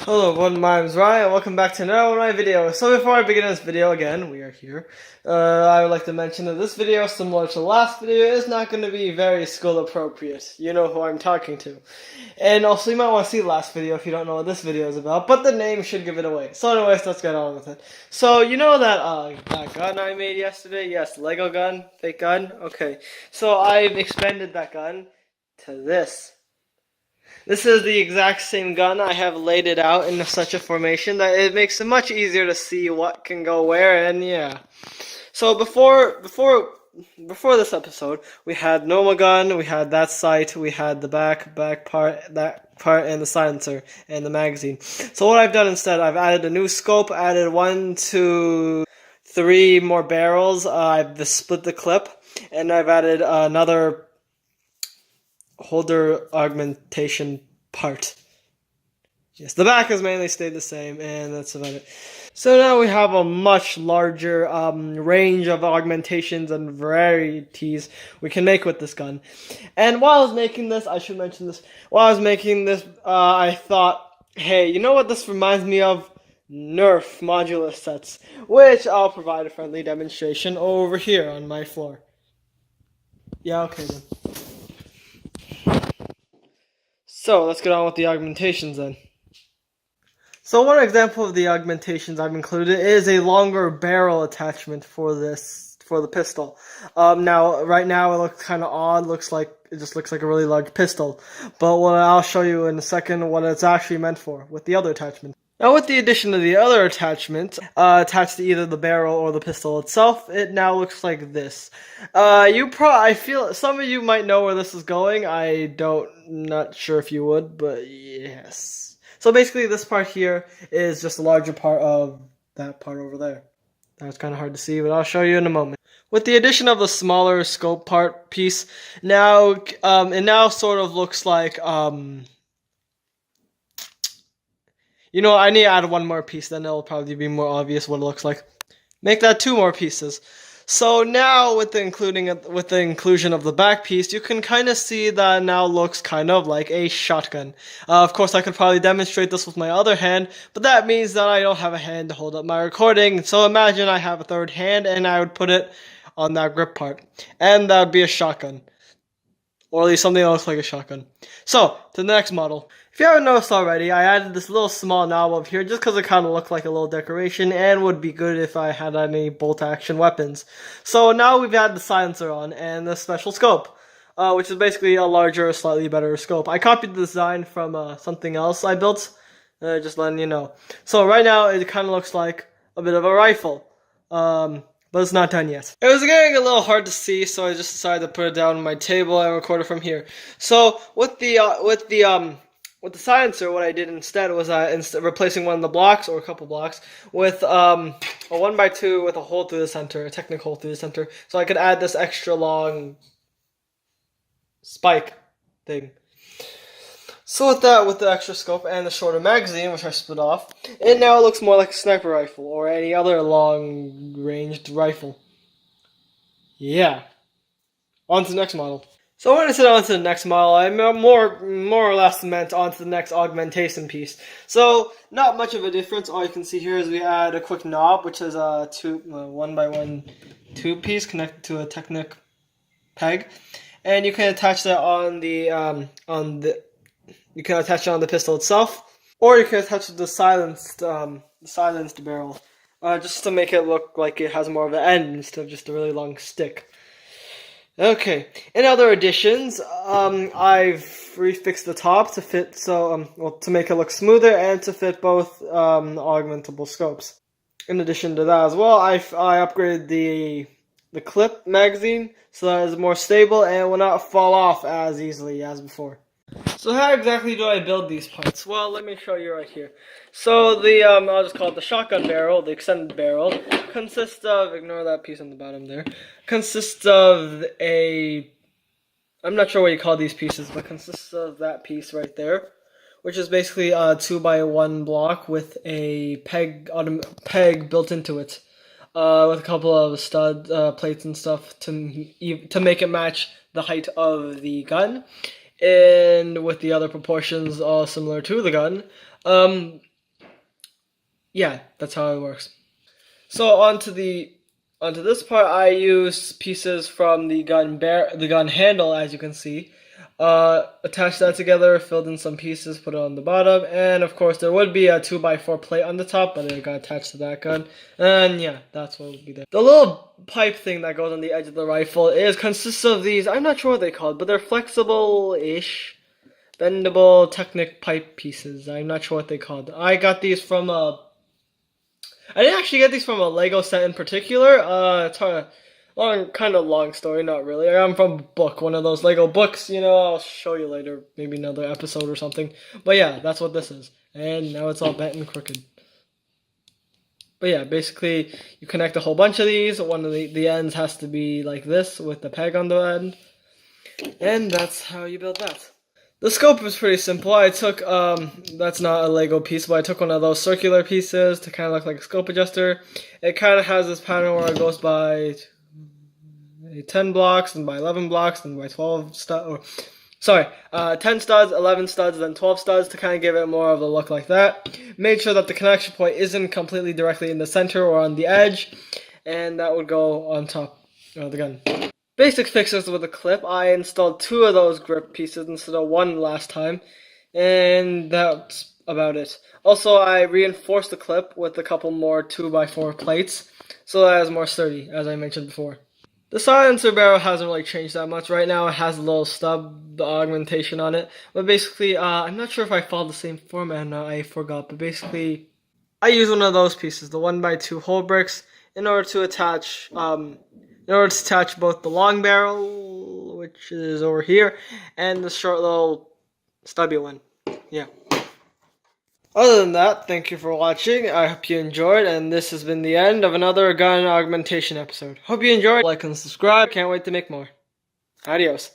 Hello everyone, my name is Ryan, welcome back to another one of my videos. So before I begin this video again, we are here, I would like to mention that this video, similar to the last video, is not going to be very school appropriate. You know who I'm talking to. And also you might want to see the last video if you don't know what this video is about, but the name should give it away. So anyways, let's get on with it. So you know that gun I made yesterday? Yes, Lego gun, fake gun? Okay. So I've expanded that gun to this. This is the exact same gun. I have laid it out in such a formation that it makes it much easier to see what can go where, and yeah. So before this episode, we had normal gun, we had that sight, we had the back part, that part, and the silencer, and the magazine. So what I've done instead, I've added a new scope, added 1, 2, 3 more barrels, I've split the clip, and I've added another holder augmentation part. Yes, the back has mainly stayed the same, and that's about it. So now we have a much larger range of augmentations and varieties we can make with this gun. And while I was making this, I should mention this, while I was making this, I thought, hey, you know what this reminds me of? Nerf modular sets, which I'll provide a friendly demonstration over here on my floor. Yeah, okay then. So, let's get on with the augmentations then. So one example of the augmentations I've included is a longer barrel attachment for the pistol. Now, right now it looks kind of odd, it just looks like a really large pistol. But what I'll show you in a second what it's actually meant for with the other attachment. Now with the addition of the other attachment, attached to either the barrel or the pistol itself, it now looks like this. I feel some of you might know where this is going. Not sure if you would, but yes. So basically this part here is just a larger part of that part over there. That's kind of hard to see, but I'll show you in a moment. With the addition of the smaller scope part piece, now, it now sort of looks like, you know, I need to add one more piece, then it'll probably be more obvious what it looks like. Make that 2 more pieces. So now, with the inclusion of the back piece, you can kind of see that it now looks kind of like a shotgun. Of course, I could probably demonstrate this with my other hand, but that means that I don't have a hand to hold up my recording. So imagine I have a third hand, and I would put it on that grip part, and that would be a shotgun. Or at least something that looks like a shotgun. So, to the next model. If you haven't noticed already, I added this little small knob up here just because it kind of looked like a little decoration and would be good if I had any bolt-action weapons. So now we've added the silencer on and the special scope, which is basically a larger, slightly better scope. I copied the design from something else I built, just letting you know. So right now it kind of looks like a bit of a rifle. But it's not done yet. It was getting a little hard to see, so I just decided to put it down on my table and record it from here. So with the silencer, what I did instead was instead replacing one of the blocks or a couple blocks with a 1x2 with a hole through the center, a technical hole through the center, so I could add this extra long spike thing. So with the extra scope and the shorter magazine, which I split off, it now looks more like a sniper rifle or any other long-ranged rifle. Yeah. On to the next model. So when I said on to the next model, I more or less meant on to the next augmentation piece. So not much of a difference. All you can see here is we add a quick knob, which is a 1x1 tube piece connected to a Technic peg, and you can attach that you can attach it on the pistol itself, or you can attach the silenced barrel, just to make it look like it has more of an end instead of just a really long stick. Okay, in other additions, I've refixed the top to fit to make it look smoother and to fit both augmentable scopes. In addition to that as well, I upgraded the clip magazine so that it's more stable and will not fall off as easily as before. So how exactly do I build these parts? Well, let me show you right here. So I'll just call it the shotgun barrel, the extended barrel, consists of, ignore that piece on the bottom there, consists of I'm not sure what you call these pieces, but consists of that piece right there, which is basically a 2x1 block with a peg built into it, with a couple of stud plates and stuff to make it match the height of the gun. And with the other proportions all similar to the gun. yeah, that's how it works. So onto this part, I use pieces from the gun handle, as you can see. Attach that together, filled in some pieces, put it on the bottom, and of course there would be a 2x4 plate on the top, but it got attached to that gun. And yeah, that's what would be there. The little pipe thing that goes on the edge of the rifle consists of these. I'm not sure what they're called, but they're flexible-ish, bendable Technic pipe pieces. I'm not sure what they called. I got these from I didn't actually get these from a Lego set in particular. It's kind of long story, not really. I'm from a book, one of those Lego books, I'll show you later, maybe another episode or something. But yeah, that's what this is. And now it's all bent and crooked. But yeah, basically, you connect a whole bunch of these. One of the ends has to be like this, with the peg on the end. And that's how you build that. The scope is pretty simple. I took, that's not a Lego piece, but I took one of those circular pieces to kind of look like a scope adjuster. It kind of has this pattern where it goes by 10 blocks, and by 11 blocks, and by 12 studs, 10 studs, 11 studs, then 12 studs to kind of give it more of a look like that. Made sure that the connection point isn't completely directly in the center or on the edge, and that would go on top of the gun. Basic fixes with a clip. I installed 2 of those grip pieces instead of 1 last time, and that's about it. Also, I reinforced the clip with a couple more 2x4 plates, so that it's more sturdy, as I mentioned before. The silencer barrel hasn't really changed that much. Right now it has a little stub, the augmentation on it, but basically, I'm not sure if I followed the same format or not, I forgot, but basically, I use one of those pieces, the 1x2 hole bricks, in order to attach both the long barrel, which is over here, and the short little stubby one. Yeah. Other than that, thank you for watching. I hope you enjoyed, and this has been the end of another gun augmentation episode. Hope you enjoyed. Like and subscribe. Can't wait to make more. Adios.